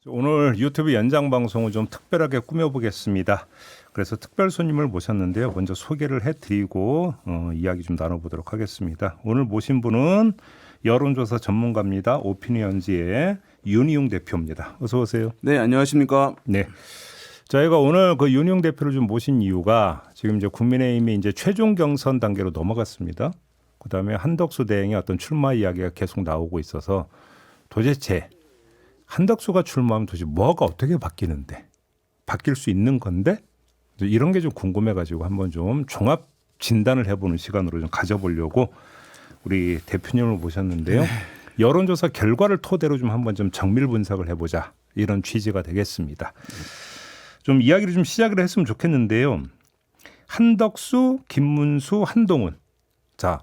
오늘 유튜브 연장 방송을 좀 특별하게 꾸며보겠습니다. 그래서 특별 손님을 모셨는데요. 먼저 소개를 해드리고 이야기 좀 나눠보도록 하겠습니다. 오늘 모신 분은 여론조사 전문가입니다. 오피니언지의 윤희용 대표입니다. 어서 오세요. 네, 안녕하십니까? 네. 저희가 오늘 그 윤희용 대표를 좀 모신 이유가 지금 이제 국민의힘이 이제 최종 경선 단계로 넘어갔습니다. 그다음에 한덕수 대행의 어떤 출마 이야기가 계속 나오고 있어서 도대체 한덕수가 출마하면 도대체 뭐가 어떻게 바뀌는데 바뀔 수 있는 건데 이런 게 좀 궁금해가지고 한번 좀 종합 진단을 해보는 시간으로 좀 가져보려고 우리 대표님을 모셨는데요. 네. 여론조사 결과를 토대로 좀 한번 좀 정밀 분석을 해보자 이런 취지가 되겠습니다. 좀 이야기를 좀 시작을 했으면 좋겠는데요. 한덕수, 김문수, 한동훈 자.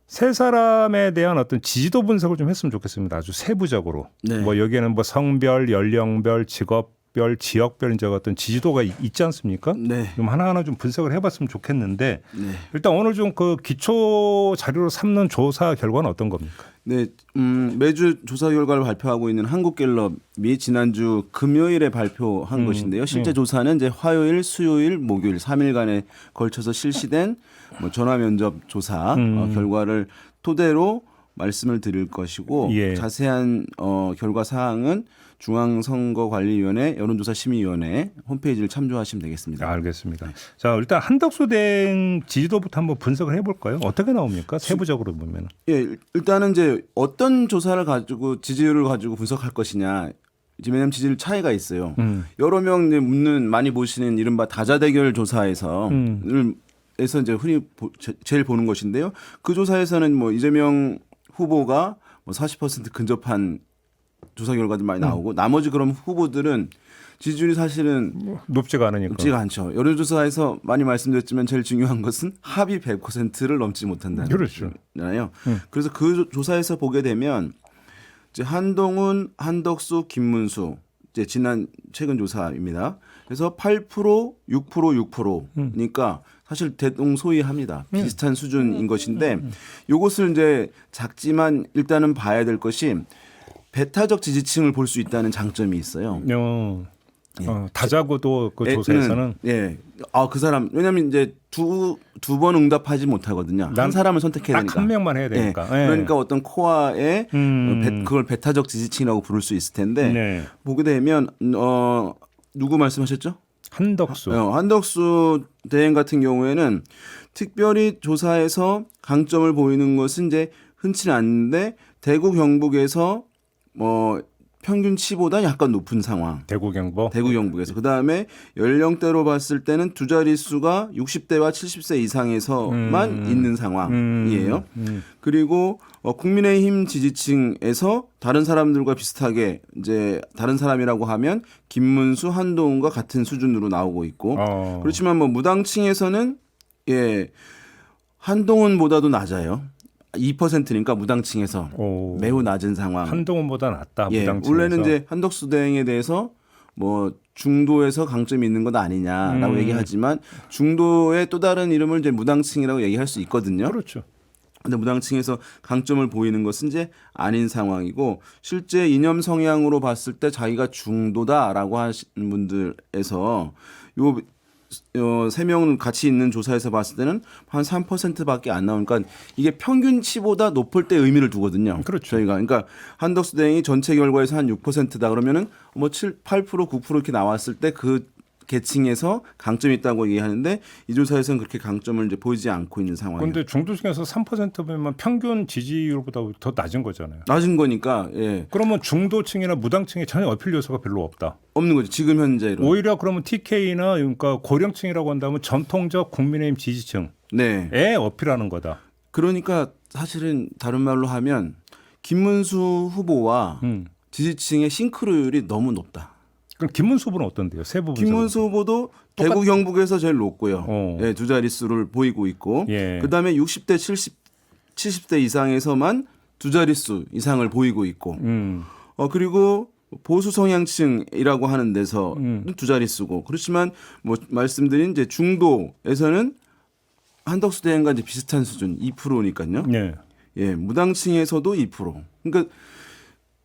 세 사람에 대한 어떤 지지도 분석을 좀 했으면 좋겠습니다. 아주 세부적으로. 네. 뭐 여기에는 뭐 성별, 연령별, 직업별, 지역별 이제 어떤 지지도가 있지 않습니까? 네. 좀 하나하나 좀 분석을 해봤으면 좋겠는데 네. 일단 오늘 좀 그 기초 자료로 삼는 조사 결과는 어떤 겁니까? 네, 매주 조사 결과를 발표하고 있는 한국갤럽이 지난주 금요일에 발표한 것인데요. 실제 조사는 이제 화요일, 수요일, 목요일 3일간에 걸쳐서 실시된 뭐 전화 면접 조사 결과를 토대로 말씀을 드릴 것이고 예. 자세한 결과 사항은 중앙선거관리위원회 여론조사심의위원회 홈페이지를 참조하시면 되겠습니다. 알겠습니다. 자, 일단 한덕수 대행 지지도부터 한번 분석을 해볼까요? 어떻게 나옵니까? 세부적으로 보면. 예, 일단은 이제 어떤 조사를 가지고 지지율을 가지고 분석할 것이냐. 이제 왜냐하면 지지율 차이가 있어요. 여러 명 이제 묻는 많이 보시는 이른바 다자대결 조사에서 에서 이제 흔히 제일 보는 것인데요. 그 조사에서는 뭐 이재명 후보가 뭐 40% 근접한 조사 결과도 많이 나오고 나머지 그럼 후보들은 지지율이 사실은 높지가 않으니까. 높지가 않죠. 여론조사에서 많이 말씀드렸지만 제일 중요한 것은 합이 100%를 넘지 못한다는 그렇죠. 거잖아요. 그래서 그 조사에서 보게 되면 이제 한동훈, 한덕수, 김문수 이제 최근 조사입니다. 그래서 8%, 6%, 6%니까 사실 대동소이합니다. 비슷한 수준인 것인데 이것을 이제 작지만 일단은 봐야 될 것이 배타적 지지층을 볼 수 있다는 장점이 있어요. 다자고도 그 조사에서는 그 사람 왜냐하면 이제 두 번 응답하지 못하거든요. 한 사람을 선택해야 딱 되니까. 한 명만 해야 되니까. 예. 그러니까 어떤 코어에 그걸 배타적 지지층이라고 부를 수 있을 텐데 네. 보게 되면 누구 말씀하셨죠? 한덕수. 한덕수 대행 같은 경우에는 특별히 조사에서 강점을 보이는 것은 이제 흔치 않은데 대구 경북에서 평균치보다 약간 높은 상황. 대구 경북에서. 그다음에 연령대로 봤을 때는 두 자릿수가 60대와 70세 이상에서만 있는 상황이에요. 그리고 국민의힘 지지층에서 다른 사람들과 비슷하게 이제 다른 사람이라고 하면 김문수, 한동훈과 같은 수준으로 나오고 있고 그렇지만 뭐 무당층에서는 한동훈보다도 낮아요. 2%니까 무당층에서 매우 낮은 상황. 한동훈보다 낫다. 무당층에서. 원래는 이제 한덕수 대행에 대해서 뭐 중도에서 강점이 있는 것 아니냐라고 얘기하지만 중도의 또 다른 이름을 이제 무당층이라고 얘기할 수 있거든요. 그렇죠. 근데 무당층에서 강점을 보이는 것은 이제 아닌 상황이고 실제 이념 성향으로 봤을 때 자기가 중도다라고 하시는 분들에서 세 명은 같이 있는 조사에서 봤을 때는 한 3%밖에 안 나오니까 이게 평균치보다 높을 때 의미를 두거든요. 그렇죠. 저희가 그러니까 한덕수 대행이 전체 결과에서 한 6%다 그러면은 뭐 8%, 9% 이렇게 나왔을 때 그 계층에서 강점이 있다고 얘기하는데 이 조사에서는 그렇게 강점을 이제 보이지 않고 있는 상황이에요. 그런데 중도층에서 3%면 평균 지지율보다 더 낮은 거잖아요. 낮은 거니까 그러면 중도층이나 무당층에 전혀 어필 요소가 별로 없다. 없는 거죠. 지금 현재로. 오히려 그러면 TK나 그러니까 고령층이라고 한다면 전통적 국민의힘 지지층에 어필하는 거다. 그러니까 사실은 다른 말로 하면 김문수 후보와 지지층의 싱크로율이 너무 높다. 그럼 김문수 후보는 어떤데요? 세부 분석. 김문수 후보도 대구 경북에서 제일 높고요. 두 자릿수를 보이고 있고 그다음에 60대 70대 이상에서만 두 자릿수 이상을 보이고 있고 그리고 보수 성향층이라고 하는 데서 두 자릿수고 그렇지만 뭐 말씀드린 이제 중도에서는 한덕수 대행과 이제 비슷한 수준 2%니까요. 무당층에서도 2%. 그러니까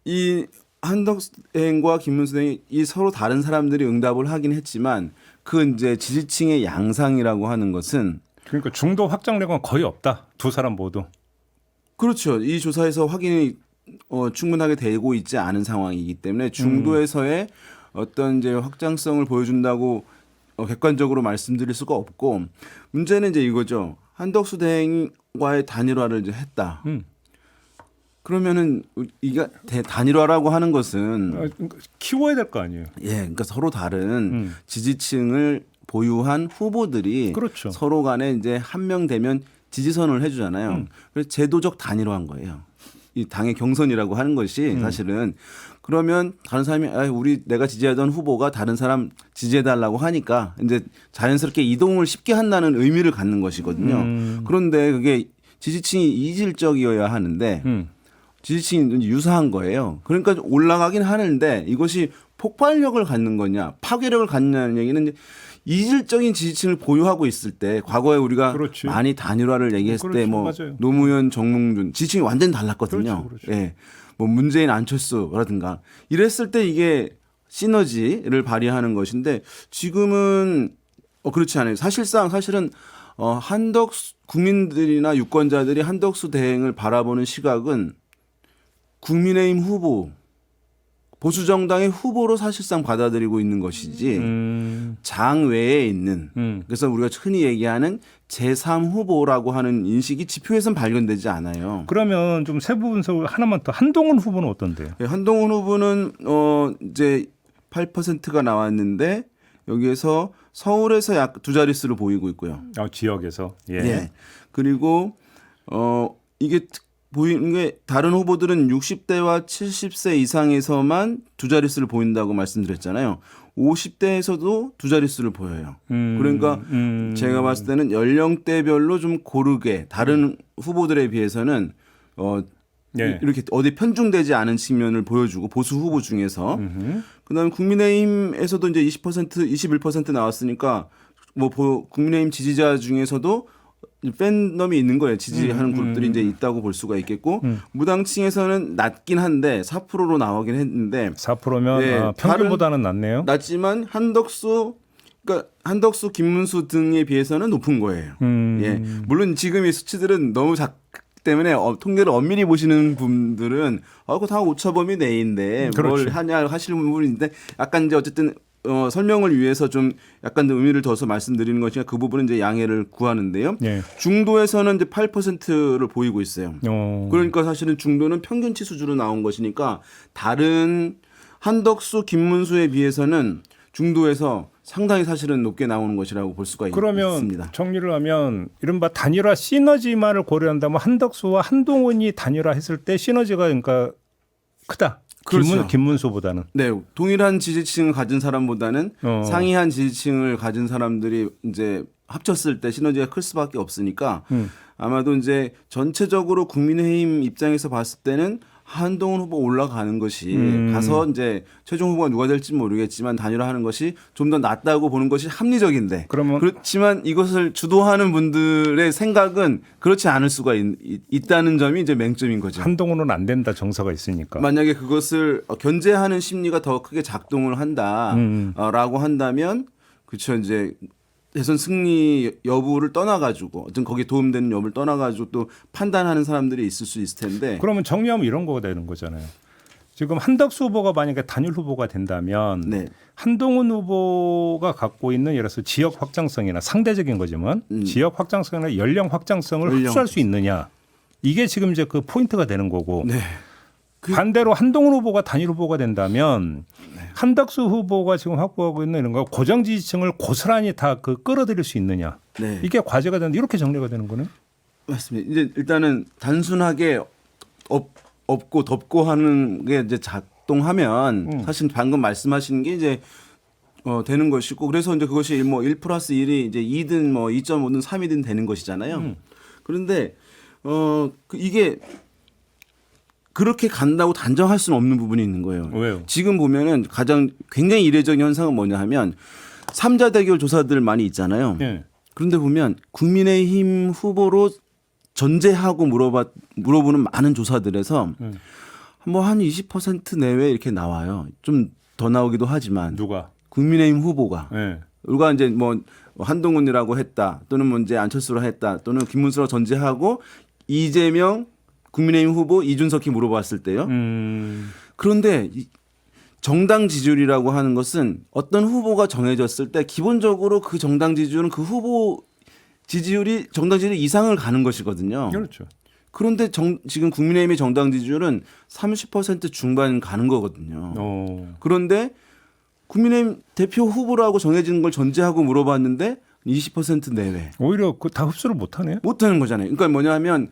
이 한덕수행과 김문수 행이 이 서로 다른 사람들이 응답을 하긴 했지만 그 이제 지지층의 양상이라고 하는 것은 그러니까 중도 확장력은 거의 없다. 두 사람 모두. 그렇죠. 이 조사에서 확인이 충분하게 되고 있지 않은 상황이기 때문에 중도에서의 어떤 이제 확장성을 보여준다고 객관적으로 말씀드릴 수가 없고 문제는 이제 이거죠. 한덕수 대행과의 단일화를 이제 했다. 그러면은 이게 단일화라고 하는 것은 키워야 될 거 아니에요. 예, 그러니까 서로 다른 지지층을 보유한 후보들이 그렇죠. 서로 간에 이제 한 명 되면 지지선을 해주잖아요. 그래서 제도적 단일화한 거예요. 이 당의 경선이라고 하는 것이 사실은 그러면 다른 사람이 내가 지지하던 후보가 다른 사람 지지해달라고 하니까 이제 자연스럽게 이동을 쉽게 한다는 의미를 갖는 것이거든요. 그런데 그게 지지층이 이질적이어야 하는데 지지층이 유사한 거예요. 그러니까 올라가긴 하는데 이것이 폭발력을 갖는 거냐 파괴력을 갖느냐는 얘기는 이질적인 지지층을 보유하고 있을 때 과거에 우리가 그렇지. 많이 단일화를 얘기했을 때 뭐 맞아요. 노무현, 정몽준 지지층이 완전히 달랐거든요. 그렇죠. 예. 뭐 문재인, 안철수라든가 이랬을 때 이게 시너지를 발휘하는 것인데 지금은 그렇지 않아요. 사실은 한덕수 국민들이나 유권자들이 한덕수 대행을 바라보는 시각은 국민의힘 후보 보수 정당의 후보로 사실상 받아들이고 있는 것이지 장 외에 있는 그래서 우리가 흔히 얘기하는 제3 후보라고 하는 인식이 지표에선 발견되지 않아요. 그러면 좀 세부 분석 하나만 더. 한동훈 후보는 어떤데요? 네, 한동훈 후보는 이제 8%가 나왔는데 여기에서 서울에서 약 두 자릿수를 보이고 있고요. 지역에서. 예. 예. 그리고 이게 보이는 게 다른 후보들은 60대와 70세 이상에서만 두 자릿수를 보인다고 말씀드렸잖아요. 50대에서도 두 자릿수를 보여요. 그러니까 제가 봤을 때는 연령대별로 좀 고르게 다른 후보들에 비해서는 예. 이렇게 어디 편중되지 않은 측면을 보여주고 보수 후보 중에서 그다음에 국민의힘에서도 이제 20% 21% 나왔으니까 뭐 국민의힘 지지자 중에서도 팬덤이 있는 거예요. 지지하는 그룹들이 이제 있다고 볼 수가 있겠고 무당층에서는 낮긴 한데 4%로 나오긴 했는데 4%면 네, 평균보다는 낮네요. 낮지만 한덕수, 김문수 등에 비해서는 높은 거예요. 예, 물론 지금 이 수치들은 너무 작기 때문에 통계를 엄밀히 보시는 분들은 그거 다 오차범위 내인데 그렇죠. 뭘 하냐 하시는 분인데 약간 이제 어쨌든 설명을 위해서 좀 약간 더 의미를 둬서 말씀드리는 것이니까 그 부분은 이제 양해를 구하는데요. 예. 중도에서는 이제 8%를 보이고 있어요. 그러니까 사실은 중도는 평균치 수준으로 나온 것이니까 다른 한덕수, 김문수에 비해서는 중도에서 상당히 사실은 높게 나오는 것이라고 볼 수가 그러면 있습니다. 정리를 하면 이른바 단일화 시너지만을 고려한다면 한덕수와 한동훈이 단일화했을 때 시너지가 그러니까 크다. 그렇죠. 김문수보다는. 네, 동일한 지지층을 가진 사람보다는 상이한 지지층을 가진 사람들이 이제 합쳤을 때 시너지가 클 수밖에 없으니까 아마도 이제 전체적으로 국민의힘 입장에서 봤을 때는 한동훈 후보 올라가는 것이 가서 이제 최종 후보가 누가 될지 모르겠지만 단일화하는 것이 좀 더 낫다고 보는 것이 합리적인데 그렇지만 이것을 주도하는 분들의 생각은 그렇지 않을 수가 있다는 점이 이제 맹점인 거죠. 한동훈은 안 된다 정서가 있으니까. 만약에 그것을 견제하는 심리가 더 크게 작동을 한다라고 한다면 그렇죠. 이제 대선 승리 여부를 떠나가지고 어떤 거기에 도움되는 여부를 떠나가지고 또 판단하는 사람들이 있을 수 있을 텐데. 그러면 정리하면 이런 거가 되는 거잖아요. 지금 한덕수 후보가 만약에 단일 후보가 된다면 네. 한동훈 후보가 갖고 있는 예를 들어서 지역 확장성이나 상대적인 거지만 지역 확장성이나 연령 확장성을 흡수할 수 있느냐. 이게 지금 이제 그 포인트가 되는 거고. 네. 반대로 한동훈 후보가 단일 후보가 된다면 한덕수 후보가 지금 확보하고 있는 이런 거 고정 지지층을 고스란히 다 끌어들일 수 있느냐. 네. 이게 과제가 되는데 이렇게 정리가 되는 거네. 맞습니다. 이제 일단은 단순하게 없고 덮고 하는 게 이제 작동하면 사실 방금 말씀하신 게 이제 되는 것이고 그래서 이제 그것이 뭐 1 플러스 1이 이제 2든 뭐 2.5든 3이든 되는 것이잖아요. 그런데 이게 그렇게 간다고 단정할 수는 없는 부분이 있는 거예요. 왜요? 지금 보면은 굉장히 이례적인 현상은 뭐냐 하면 3자 대결 조사들 많이 있잖아요. 네. 그런데 보면 국민의힘 후보로 전제하고 물어보는 많은 조사들에서 뭐 한 20% 내외 이렇게 나와요. 좀 더 나오기도 하지만 누가? 국민의힘 후보가 네. 우리가 이제 뭐 한동훈이라고 했다 또는 뭐 이제 안철수로 했다 또는 김문수로 전제하고 이재명 국민의힘 후보 이준석이 물어봤을 때요. 그런데 정당 지지율이라고 하는 것은 어떤 후보가 정해졌을 때 기본적으로 그 정당 지지율은 그 후보 지지율이 정당 지지율 이상을 가는 것이거든요. 그렇죠. 그런데 지금 국민의힘의 정당 지지율은 30% 중반 가는 거거든요. 그런데 국민의힘 대표 후보라고 정해진 걸 전제하고 물어봤는데 20% 내외. 오히려 다 흡수를 못하네요. 못하는 거잖아요. 그러니까 뭐냐면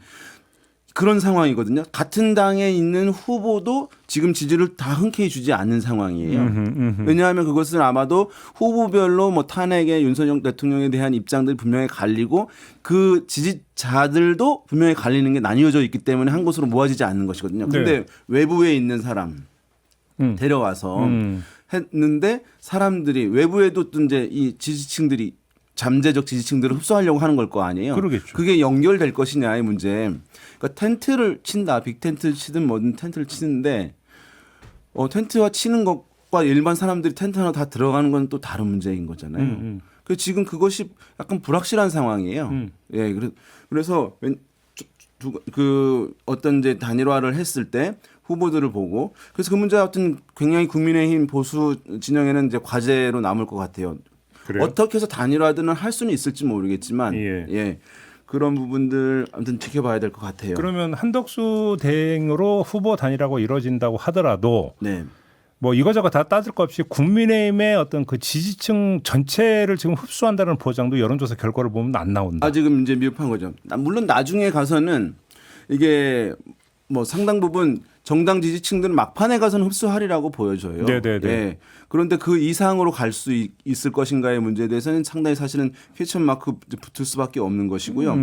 그런 상황이거든요. 같은 당에 있는 후보도 지금 지지를 다 흔쾌히 주지 않는 상황이에요. 왜냐하면 그것은 아마도 후보별로 뭐 탄핵에 윤석열 대통령에 대한 입장들이 분명히 갈리고 그 지지자들도 분명히 갈리는 게 나뉘어져 있기 때문에 한 곳으로 모아지지 않는 것이거든요. 그런데 네. 외부에 있는 사람 데려와서 했는데 사람들이 외부에도 또 이제 이 지지층들이 잠재적 지지층들을 흡수하려고 하는 걸 거 아니에요. 그러겠죠. 그게 연결될 것이냐의 문제. 그러니까 텐트를 친다, 빅텐트를 치든 뭐든 텐트를 치는데 텐트와 치는 것과 일반 사람들이 텐트 하나 다 들어가는 건 또 다른 문제인 거잖아요. 그 지금 그것이 약간 불확실한 상황이에요. 예, 그래서 그 어떤 이제 단일화를 했을 때 후보들을 보고 그래서 그 문제가 어떤 굉장히 국민의힘 보수 진영에는 이제 과제로 남을 것 같아요. 그래요? 어떻게 해서 단일화들은 할 수는 있을지 모르겠지만 예. 그런 부분들 아무튼 지켜봐야 될 것 같아요. 그러면 한덕수 대행으로 후보 단일화가 이루어진다고 하더라도 네. 뭐 이거저거 다 따질 것 없이 국민의힘의 어떤 그 지지층 전체를 지금 흡수한다는 보장도 여론조사 결과를 보면 안 나온다. 지금 이제 미흡한 거죠. 물론 나중에 가서는 이게 뭐 상당 부분 정당 지지층들은 막판에 가서는 흡수하리라고 보여져요. 네네네. 예. 그런데 그 이상으로 갈 수 있을 것인가의 문제에 대해서는 상당히 사실은 퀘스천 마크 붙을 수밖에 없는 것이고요.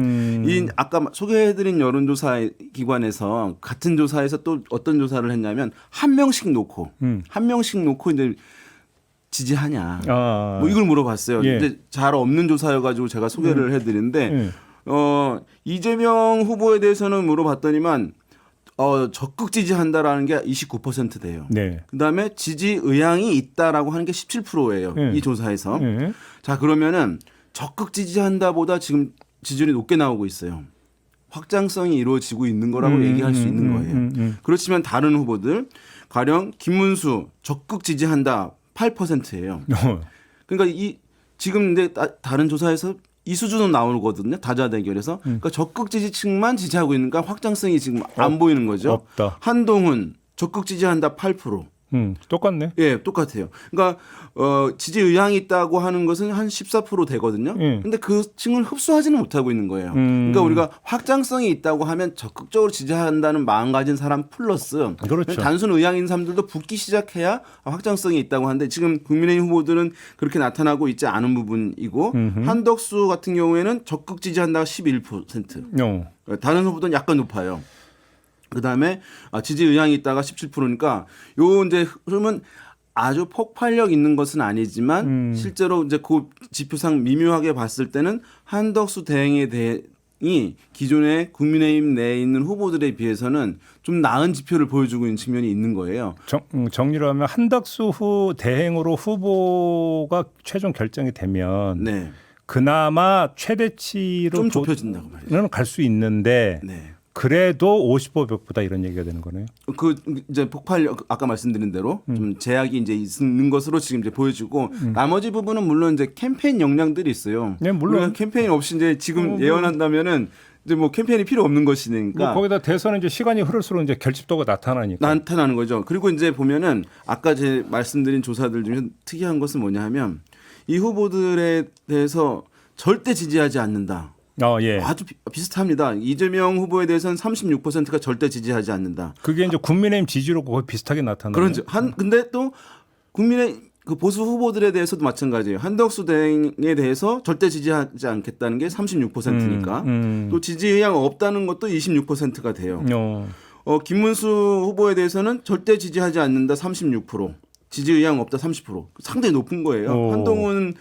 이 아까 소개해드린 여론조사 기관에서 같은 조사에서 또 어떤 조사를 했냐면 한 명씩 놓고 이제 지지하냐. 뭐 이걸 물어봤어요. 예. 근데 잘 없는 조사여가지고 제가 소개를 해드리는데 이재명 후보에 대해서는 물어봤더니만 적극 지지한다라는 게 29% 돼요. 네. 그다음에 지지 의향이 있다라고 하는 게 17%예요. 이 조사에서. 자, 그러면은 적극 지지한다보다 지금 지지율이 높게 나오고 있어요. 확장성이 이루어지고 있는 거라고 얘기할 수 있는 거예요. 그렇지만 다른 후보들 가령 김문수 적극 지지한다 8%예요. 그러니까 지금 근데 다른 조사에서 이 수준은 나오거든요. 다자대결에서. 그러니까 적극 지지층만 지지하고 있으니까 확장성이 지금 안 보이는 거죠. 없다. 한동훈 적극 지지한다 8%. 똑같네. 예, 똑같아요. 그러니까 지지 의향이 있다고 하는 것은 한 14% 되거든요. 근데 그 층을 흡수하지는 못하고 있는 거예요. 그러니까 우리가 확장성이 있다고 하면 적극적으로 지지한다는 마음 가진 사람 플러스 그렇죠. 단순 의향인 사람들도 붙기 시작해야 확장성이 있다고 하는데 지금 국민의힘 후보들은 그렇게 나타나고 있지 않은 부분이고 한덕수 같은 경우에는 적극 지지한다가 11%. 다른 후보들은 약간 높아요. 그다음에 지지 의향이 있다가 17%니까 요 이제 흐름은 아주 폭발력 있는 것은 아니지만 실제로 이제 그 지표상 미묘하게 봤을 때는 한덕수 대행에 대해 기존의 국민의힘 내에 있는 후보들에 비해서는 좀 나은 지표를 보여주고 있는 측면이 있는 거예요. 정리를 하면 한덕수 대행으로 후보가 최종 결정이 되면 네. 그나마 최대치로 좀 좁혀진다고 말이죠. 갈 수 있는데 네. 그래도 55벽보다 이런 얘기가 되는 거네요. 그 이제 폭발력 아까 말씀드린 대로 좀 제약이 이제 있는 것으로 지금 이제 보여지고 나머지 부분은 물론 이제 캠페인 역량들이 있어요. 네, 물론 캠페인 없이 이제 지금 예언한다면은 이제 뭐 캠페인이 필요 없는 것이니까 뭐 거기다 대선은 이제 시간이 흐를수록 이제 결집도가 나타나는 거죠. 그리고 이제 보면은 아까 제 말씀드린 조사들 중에 특이한 것은 뭐냐 하면 이 후보들에 대해서 절대 지지하지 않는다. 예. 아주 비슷합니다. 이재명 후보에 대해서는 36%가 절대 지지하지 않는다. 그게 이제 국민의힘 지지로 거의 비슷하게 나타나요. 그런지 근데 또 국민의 그 보수 후보들에 대해서도 마찬가지예요. 한덕수 대행에 대해서 절대 지지하지 않겠다는 게 36%니까 또 지지 의향 없다는 것도 26%가 돼요. 김문수 후보에 대해서는 절대 지지하지 않는다 36%, 지지 의향 없다 30%. 상당히 높은 거예요. 한동훈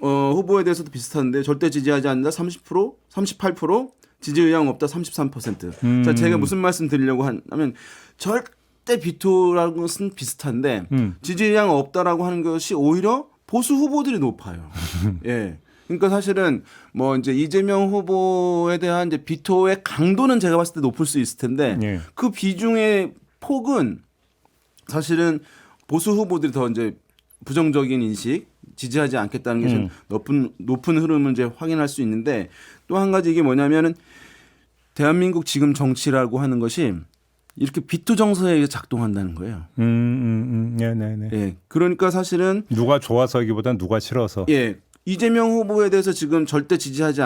후보에 대해서도 비슷한데 절대 지지하지 않는다 30%, 38%, 지지 의향 없다 33%. 자, 제가 무슨 말씀 드리려고 하면 절대 비토라는 것은 비슷한데 지지량 없다라고 하는 것이 오히려 보수 후보들이 높아요. 예. 그러니까 사실은 뭐 이제 이재명 후보에 대한 이제 비토의 강도는 제가 봤을 때 높을 수 있을 텐데 예. 그 비중의 폭은 사실은 보수 후보들이 더 이제 부정적인 인식, 지지하지 않겠다는 게 높은 흐름을 이제 확인할 수 있는데 또 한 가지 이게 뭐냐면은 대한민국 지금 정치라고 하는 것이 이렇게 비토 정서에 작동한다는 거예요. 네네네. 예. 그러니까 사실은 누가 좋아서이기보다는 누가 싫어서. 예. 이재명 후보에 대해서 지금 절대 지지하지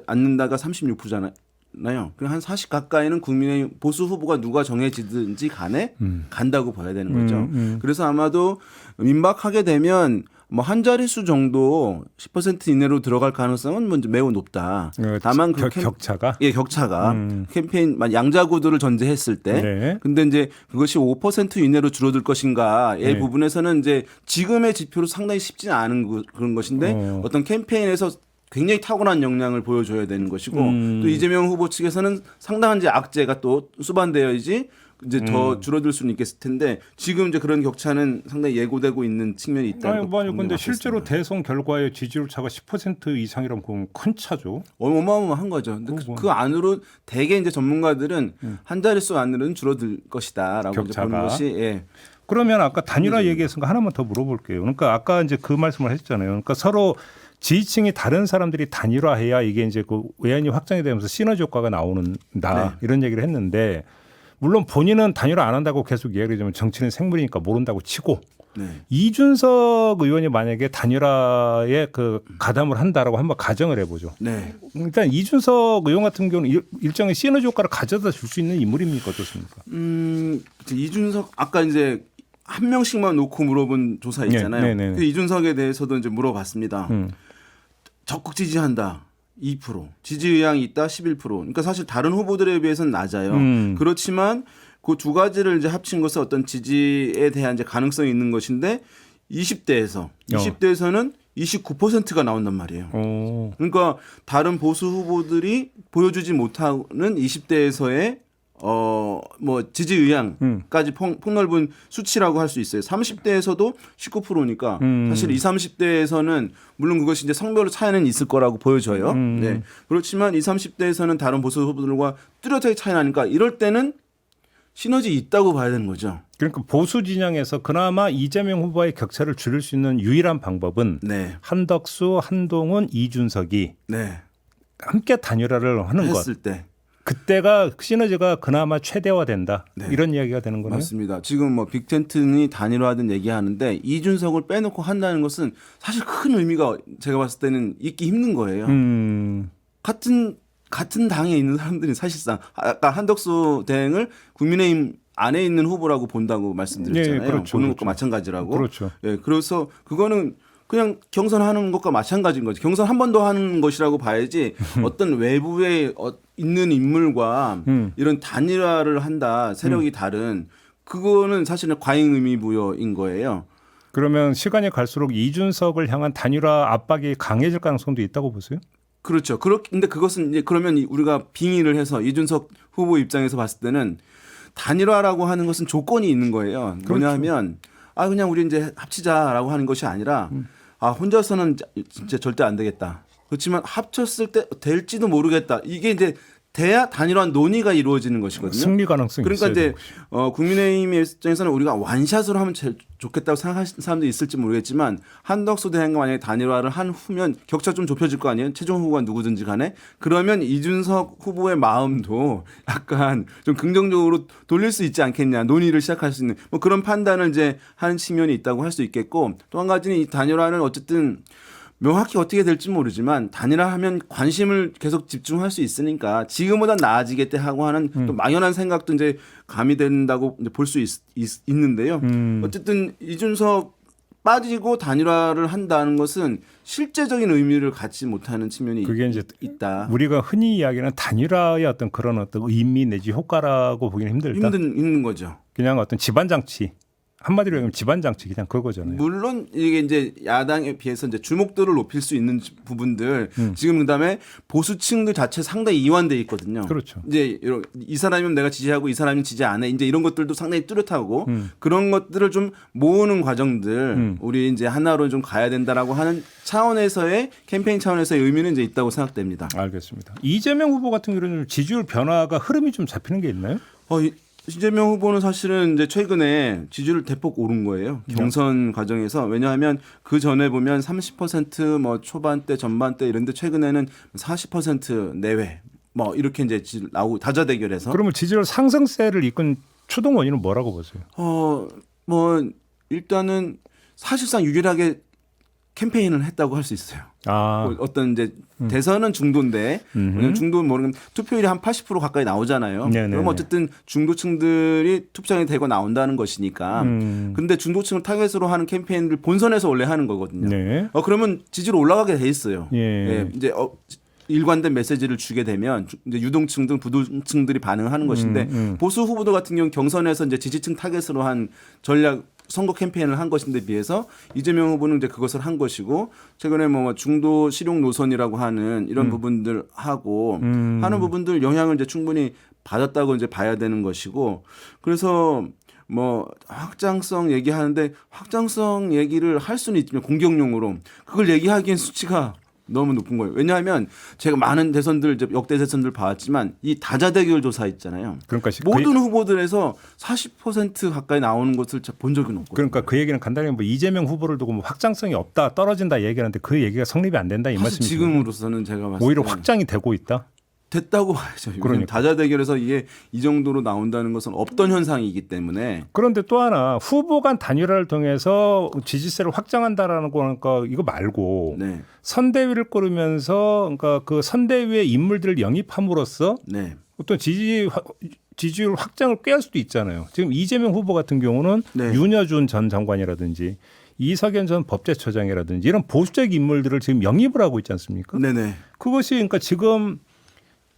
않는다가 36%잖아요. 한 40 가까이는 국민의 보수 후보가 누가 정해지든지 간에 간다고 봐야 되는 거죠. 그래서 아마도 임박하게 되면 뭐 한 자릿수 정도 10% 이내로 들어갈 가능성은 먼저 매우 높다. 다만 그 격차가 격차가 캠페인 양자구도를 전제했을 때, 네. 근데 이제 그것이 5% 이내로 줄어들 것인가의 네. 부분에서는 이제 지금의 지표로 상당히 쉽지는 않은 그런 것인데 어떤 캠페인에서 굉장히 타고난 역량을 보여줘야 되는 것이고 또 이재명 후보 측에서는 상당한 이제 악재가 또 수반되어야지 이제 더 줄어들 수는 있겠을 텐데 지금 이제 그런 격차는 상당히 예고되고 있는 측면이 있다는 거. 근데 실제로 대선 결과의 지지율 차가 10% 이상이라면 그건 큰 차죠. 어마어마한 거죠. 근데 그 안으로 대개 이제 전문가들은 한 자릿수 안으로는 줄어들 것이다라고 이제 보는 것이. 예. 그러면 아까 단일화 얘기했으니까 하나만 더 물어볼게요. 그러니까 아까 이제 그 말씀을 하셨잖아요. 그러니까 서로 지지층이 다른 사람들이 단일화해야 이게 이제 그 외연이 확장이 되면서 시너지 효과가 나오는다. 네. 이런 얘기를 했는데 물론 본인은 단일화 안 한다고 계속 이야기하지만 정치는 생물이니까 모른다고 치고 네. 이준석 의원이 만약에 단일화에 그 가담을 한다라고 한번 가정을 해보죠. 네. 일단 이준석 의원 같은 경우는 일정의 시너지 효과를 가져다 줄 수 있는 인물입니까 어떻습니까? 이준석 아까 이제 한 명씩만 놓고 물어본 조사 있잖아요. 그 이준석에 대해서도 이제 물어봤습니다. 적극 지지한다. 2%, 지지 의향이 있다 11%. 그러니까 사실 다른 후보들에 비해서는 낮아요. 그렇지만 그 두 가지를 이제 합친 것은 어떤 지지에 대한 이제 가능성이 있는 것인데 20대에서는 29%가 나온단 말이에요. 그러니까 다른 보수 후보들이 보여주지 못하는 20대에서의 뭐 지지 의향까지 폭넓은 수치라고 할 수 있어요. 30대에서도 19%니까 사실 20, 30대에서는 물론 그것이 이제 성별로 차이는 있을 거라고 보여져요. 네. 그렇지만 20, 30대에서는 다른 보수 후보들과 뚜렷하게 차이 나니까 이럴 때는 시너지 있다고 봐야 되는 거죠. 그러니까 보수 진영에서 그나마 이재명 후보의 격차를 줄일 수 있는 유일한 방법은 네. 한덕수, 한동훈, 이준석이 네. 함께 단일화를 하는 것. 했을 때. 그때가 시너지가 그나마 최대화된다. 네. 이런 이야기가 되는 거네요. 맞습니다. 지금 뭐 빅텐트니 단일화하든 얘기하는데 이준석을 빼놓고 한다는 것은 사실 큰 의미가 제가 봤을 때는 있기 힘든 거예요. 같은 당에 있는 사람들이 사실상 아까 한덕수 대행을 국민의힘 안에 있는 후보라고 본다고 말씀드렸잖아요. 네, 그렇죠, 보는 그렇죠. 것과 마찬가지라고. 그렇죠. 예, 그래서 그거는 그냥 경선하는 것과 마찬가지인 거죠. 경선 한 번 더 하는 것이라고 봐야지 어떤 외부에 있는 인물과 이런 단일화를 한다, 세력이 다른 그거는 사실은 과잉 의미 부여인 거예요. 그러면 시간이 갈수록 이준석을 향한 단일화 압박이 강해질 가능성도 있다고 보세요? 그렇죠. 근데 그것은 이제 그러면 우리가 빙의를 해서 이준석 후보 입장에서 봤을 때는 단일화라고 하는 것은 조건이 있는 거예요. 뭐냐면 그냥 우리 이제 합치자라고 하는 것이 아니라 혼자서는 진짜 절대 안 되겠다. 그렇지만 합쳤을 때 될지도 모르겠다. 이게 이제 돼야 단일화 논의가 이루어지는 것이거든요. 승리 가능성이 그러니까 있어요. 이제 국민의힘의 입장에서는 우리가 완샷으로 하면 제일 좋겠다고 생각하시는 사람도 있을지 모르겠지만 한덕수 대행과 만약에 단일화를 한 후면 격차 좀 좁혀질 거 아니에요. 최종 후보가 누구든지 간에. 그러면 이준석 후보의 마음도 약간 좀 긍정적으로 돌릴 수 있지 않겠냐. 논의를 시작할 수 있는 뭐 그런 판단을 이제 하는 측면이 있다고 할 수 있겠고 또 한 가지는 이 단일화는 어쨌든 명확히 어떻게 될지 모르지만 단일화하면 관심을 계속 집중할 수 있으니까 지금보다 나아지겠다 하고 하는 또 막연한 생각도 이제 가미된다고 볼 수 있는데요. 어쨌든 이준석 빠지고 단일화를 한다는 것은 실제적인 의미를 갖지 못하는 측면이 그게 이제 있다. 우리가 흔히 이야기하는 단일화의 어떤 그런 어떤 의미 내지 효과라고 보기는 힘들다. 힘든 거죠. 그냥 어떤 집안 장치. 한마디로 얘기하면 집안 장치 그냥 그거잖아요. 물론 이게 이제 야당에 비해서 이제 주목도를 높일 수 있는 부분들 지금 그다음에 보수층들 자체 상당히 이완돼 있거든요. 그렇죠. 이제 이 사람이면 내가 지지하고 이 사람이면 지지 안 해. 이제 이런 것들도 상당히 뚜렷하고 그런 것들을 좀 모으는 과정들 우리 이제 하나로 좀 가야 된다라고 하는 차원에서의 캠페인 차원에서의 의미는 이제 있다고 생각됩니다. 알겠습니다. 이재명 후보 같은 경우는 지지율 변화가 흐름이 좀 잡히는 게 있나요? 이재명 후보는 사실은 이제 최근에 지지율 대폭 오른 거예요. 경선 과정에서. 왜냐하면 그 전에 보면 30%뭐 초반대, 전반대 이런데 최근에는 40% 내외 뭐 이렇게 이제 나오고 다자대결에서. 그러면 지지율 상승세를 이끈 추동 원인은 뭐라고 보세요? 뭐 일단은 사실상 유일하게 캠페인을 했다고 할 수 있어요. 어떤 이제 대선은 중도인데 왜냐면 중도는 모르는 투표율이 한 80% 가까이 나오잖아요. 네네네. 그럼 어쨌든 중도층들이 투표장에 대고 나온다는 것이니까. 근데 중도층을 타겟으로 하는 캠페인을 본선에서 원래 하는 거거든요. 네. 그러면 지지로 올라가게 돼 있어요. 예. 이제 일관된 메시지를 주게 되면 이제 유동층 등 부동층들이 반응하는 것인데 보수 후보들 같은 경우 경선에서 이제 지지층 타겟으로 한 전략 선거 캠페인을 한 것인데 비해서 이재명 후보는 이제 그것을 한 것이고 최근에 뭐 중도 실용 노선이라고 하는 이런 부분들 하고 하는 부분들 영향을 이제 충분히 받았다고 이제 봐야 되는 것이고 그래서 뭐 확장성 얘기하는데 확장성 얘기를 할 수는 있지만 공격용으로 그걸 얘기하기엔 수치가 너무 높은 거예요. 왜냐하면 제가 많은 대선들 이제 역대 대선들 봐왔지만 이 다자대결 조사 있잖아요. 그러니까 모든 후보들에서 40% 가까이 나오는 것을 본 적이 없고. 그러니까 그 얘기는 간단히 뭐 이재명 후보를 두고 뭐 확장성이 없다, 떨어진다 얘기하는데 그 얘기가 성립이 안 된다 이 말씀이죠. 지금으로서는 제가 봤을 때 오히려 확장이 되고 있다. 됐다고 봐야죠. 그러니까. 다자대결에서 이게 이 정도로 나온다는 것은 없던 현상이기 때문에. 그런데 또 하나 후보 간 단일화를 통해서 지지세를 확장한다라는 거니까 이거 말고 네. 선대위를 꾸르면서 그러니까 그 선대위의 인물들을 영입함으로써 네. 어떤 지지율 확장을 꾀할 수도 있잖아요. 지금 이재명 후보 같은 경우는 네. 윤여준 전 장관이라든지 이석연 전 법제처장이라든지 이런 보수적 인물들을 지금 영입을 하고 있지 않습니까? 네네. 그것이 그러니까 지금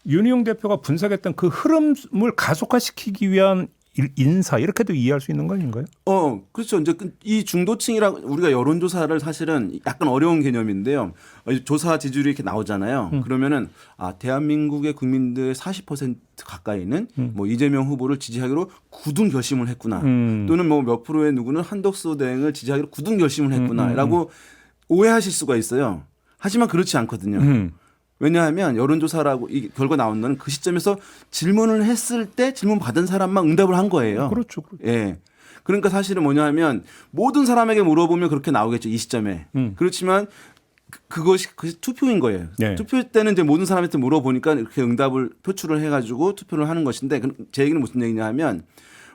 윤희용 대표가 분석했던 그 흐름을 가속화시키기 위한 인사 이렇게도 이해할 수 있는 거 아닌가요? 그렇죠. 이제 이 중도층이라 우리가 여론조사를 사실은 약간 어려운 개념인데요. 조사 지지율이 이렇게 나오잖아요. 그러면은 대한민국의 국민들 40% 가까이는 뭐 이재명 후보를 지지하기로 굳은 결심을 했구나. 또는 뭐 몇 프로의 누구는 한덕수 대행을 지지하기로 굳은 결심을 했구나라고 오해하실 수가 있어요. 하지만 그렇지 않거든요. 왜냐하면 여론조사라고 이 결과 나온 거는 그 시점에서 질문을 했을 때 질문 받은 사람만 응답을 한 거예요. 그렇죠. 예. 그러니까 사실은 뭐냐 하면 모든 사람에게 물어보면 그렇게 나오겠죠. 이 시점에. 그렇지만 그것이 투표인 거예요. 네. 투표 때는 이제 모든 사람한테 물어보니까 이렇게 응답을 표출을 해가지고 투표를 하는 것인데 제 얘기는 무슨 얘기냐 하면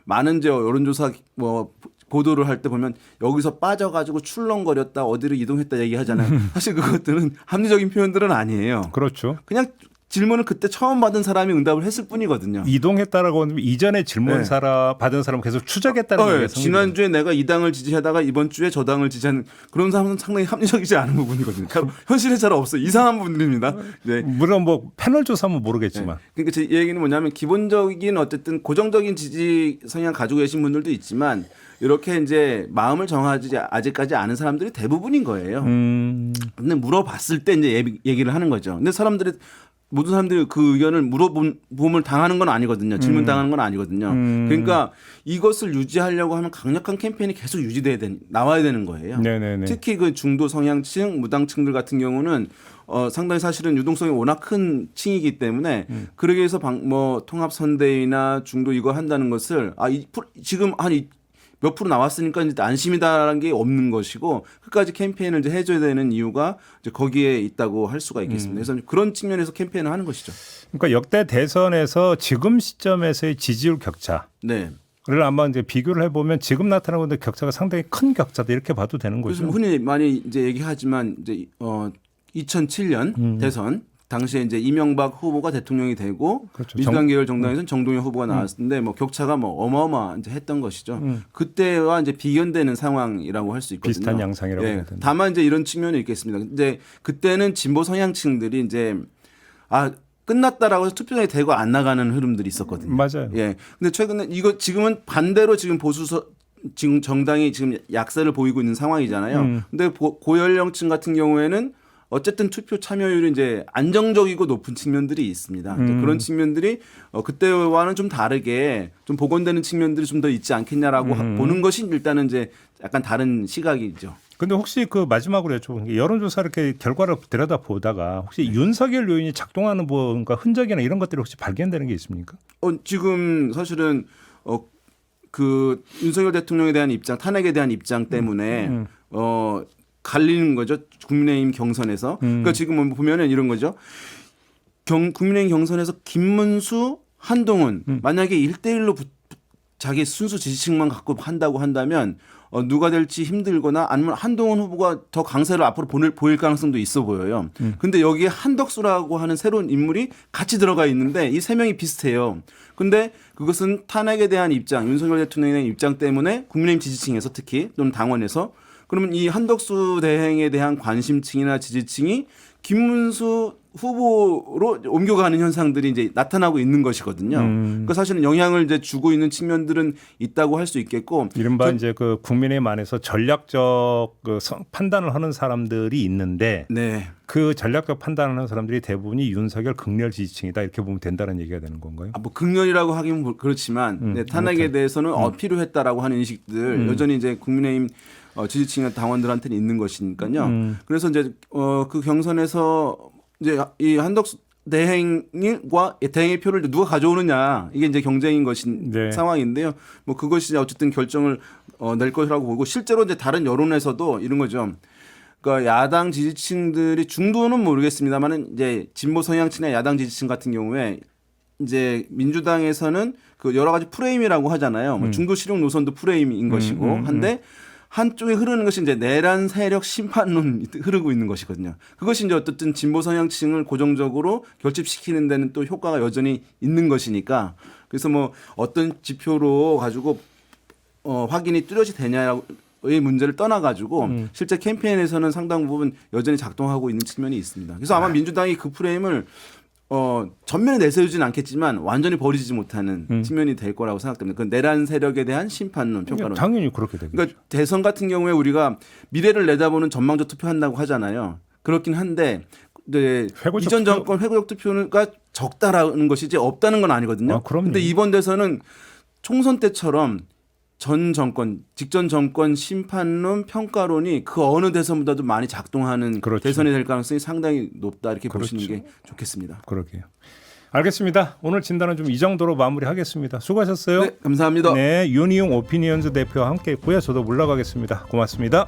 많은 이제 여론조사 뭐 보도를 할 때 보면 여기서 빠져가지고 출렁거렸다 어디로 이동했다 얘기하잖아요. 사실 그것들은 합리적인 표현들은 아니에요. 그렇죠. 그냥 질문을 그때 처음 받은 사람이 응답을 했을 뿐이거든요. 이동했다라고 하면 이전에 질문 받은 사람 계속 추적했다는 거예요. 지난주에 내가 이 당을 지지하다가 이번 주에 저 당을 지지하는 그런 사람은 상당히 합리적이지 않은 부분이거든요. 현실에 잘 없어요. 이상한 분들입니다. 네. 물론 뭐 패널 조사하면 모르겠지만. 네. 그러니까 제 얘기는 뭐냐면 기본적인 어쨌든 고정적인 지지 성향 가지고 계신 분들도 있지만 이렇게 이제 마음을 정하지 아직까지 않은 사람들이 대부분인 거예요. 근데 물어봤을 때 이제 얘기를 하는 거죠. 근데 모든 사람들이 그 의견을 물어봄을 당하는 건 아니거든요. 질문 당하는 건 아니거든요. 그러니까 이것을 유지하려고 하면 강력한 캠페인이 계속 나와야 되는 거예요. 네네네. 특히 그 중도 성향층, 무당층들 같은 경우는 상당히 사실은 유동성이 워낙 큰 층이기 때문에 그러기 위해서 뭐 통합선대위나 중도 이거 한다는 것을 지금 한 몇 프로 나왔으니까 이제 안심이다라는 게 없는 것이고 끝까지 캠페인을 이제 해줘야 되는 이유가 이제 거기에 있다고 할 수가 있겠습니다. 그래서 그런 측면에서 캠페인을 하는 것이죠. 그러니까 역대 대선에서 지금 시점에서의 지지율 격차. 네. 를 아마 이제 비교를 해보면 지금 나타나고 있는 격차가 상당히 큰 격차다 이렇게 봐도 되는 거죠. 그래서 흔히 많이 이제 얘기하지만 이제 2007년 대선 당시에 이제 이명박 후보가 대통령이 되고 그렇죠. 민주당 계열 정당에서는 정동영 후보가 나왔는데 뭐 격차가 뭐 어마어마 이제 했던 것이죠. 그때와 이제 비견되는 상황이라고 할 수 있거든요. 비슷한 양상이라고 해야 되나. 다만 이제 이런 측면이 있겠습니다. 이제 그때는 진보 성향층들이 이제 끝났다라고 해서 투표장에 대고 안 나가는 흐름들이 있었거든요. 맞아요. 예. 근데 최근에 지금은 반대로 지금 보수 지금 정당이 지금 약세를 보이고 있는 상황이잖아요. 근데 고연령층 같은 경우에는 어쨌든 투표 참여율이 이제 안정적이고 높은 측면들이 있습니다. 이제 그런 측면들이 그때와는 좀 다르게 좀 복원되는 측면들이 좀 더 있지 않겠냐라고 보는 것이 일단은 이제 약간 다른 시각이죠. 근데 혹시 그 마지막으로 여쭤보는 게 여론조사 이렇게 결과를 들여다 보다가 혹시 윤석열 요인이 작동하는 뭔가 흔적이나 이런 것들이 혹시 발견되는 게 있습니까? 지금 사실은 그 윤석열 대통령에 대한 입장, 탄핵에 대한 입장 때문에 갈리는 거죠. 국민의힘 경선에서. 그러니까 지금 보면은 이런 거죠. 국민의힘 경선에서 김문수, 한동훈 만약에 1대1로 자기 순수 지지층만 갖고 한다고 한다면 누가 될지 힘들거나 아니면 한동훈 후보가 더 강세를 앞으로 보일 가능성도 있어 보여요. 근데 여기에 한덕수라고 하는 새로운 인물이 같이 들어가 있는데 이 세 명이 비슷해요. 근데 그것은 탄핵에 대한 입장, 윤석열 대통령에 대한 입장 때문에 국민의힘 지지층에서 특히 또는 당원에서 그러면 이 한덕수 대행에 대한 관심층이나 지지층이 김문수 후보로 옮겨가는 현상들이 이제 나타나고 있는 것이거든요. 그 사실은 영향을 이제 주고 있는 측면들은 있다고 할 수 있겠고, 이른바 이제 그 국민의힘 안에서 전략적 그 판단을 하는 사람들이 있는데, 네. 그 전략적 판단을 하는 사람들이 대부분이 윤석열 극렬 지지층이다 이렇게 보면 된다는 얘기가 되는 건가요? 뭐 극렬이라고 하긴 그렇지만 네, 탄핵에 대해서는 필요했다라고 하는 인식들 여전히 이제 국민의힘 지지층이나 당원들한테는 있는 것이니까요. 그래서 이제 그 경선에서 이제 이 한덕수 대행과 대행의 표를 누가 가져오느냐 이게 이제 경쟁인 것인 네. 상황인데요. 뭐 그것이 어쨌든 결정을 낼 것이라고 보고 실제로 이제 다른 여론에서도 이런 거죠. 그러니까 야당 지지층들이 중도는 모르겠습니다만은 이제 진보 성향층의 야당 지지층 같은 경우에 이제 민주당에서는 그 여러 가지 프레임이라고 하잖아요. 뭐 중도 실용 노선도 프레임인 것이고 한데 한쪽에 흐르는 것이 이제 내란 세력 심판론 흐르고 있는 것이거든요. 그것이 이제 어쨌든 진보 성향층을 고정적으로 결집시키는 데는 또 효과가 여전히 있는 것이니까 그래서 뭐 어떤 지표로 가지고 확인이 뚜렷이 되냐의 문제를 떠나가지고 실제 캠페인에서는 상당 부분 여전히 작동하고 있는 측면이 있습니다. 그래서 아마 민주당이 그 프레임을 전면에 내세우지는 않겠지만 완전히 버리지 못하는 측면이 될 거라고 생각됩니다. 그 내란 세력에 대한 심판론, 평가론. 당연히 그렇게 되겠죠. 그러니까 대선 같은 경우에 우리가 미래를 내다보는 전망적 투표한다고 하잖아요. 그렇긴 한데 네, 이전 정권 회고적 투표가 적다라는 것이 이제 없다는 건 아니거든요. 그런데 이번 대선은 총선 때처럼 전 정권, 직전 정권 심판론, 평가론이 그 어느 대선보다도 많이 작동하는 그렇죠. 대선이 될 가능성이 상당히 높다 이렇게 그렇죠. 보시는 게 좋겠습니다. 그러게요. 알겠습니다. 오늘 진단은 좀 이 정도로 마무리하겠습니다. 수고하셨어요. 네, 감사합니다. 네, 윤희용 오피니언즈 대표와 함께했고요. 저도 물러가겠습니다. 고맙습니다.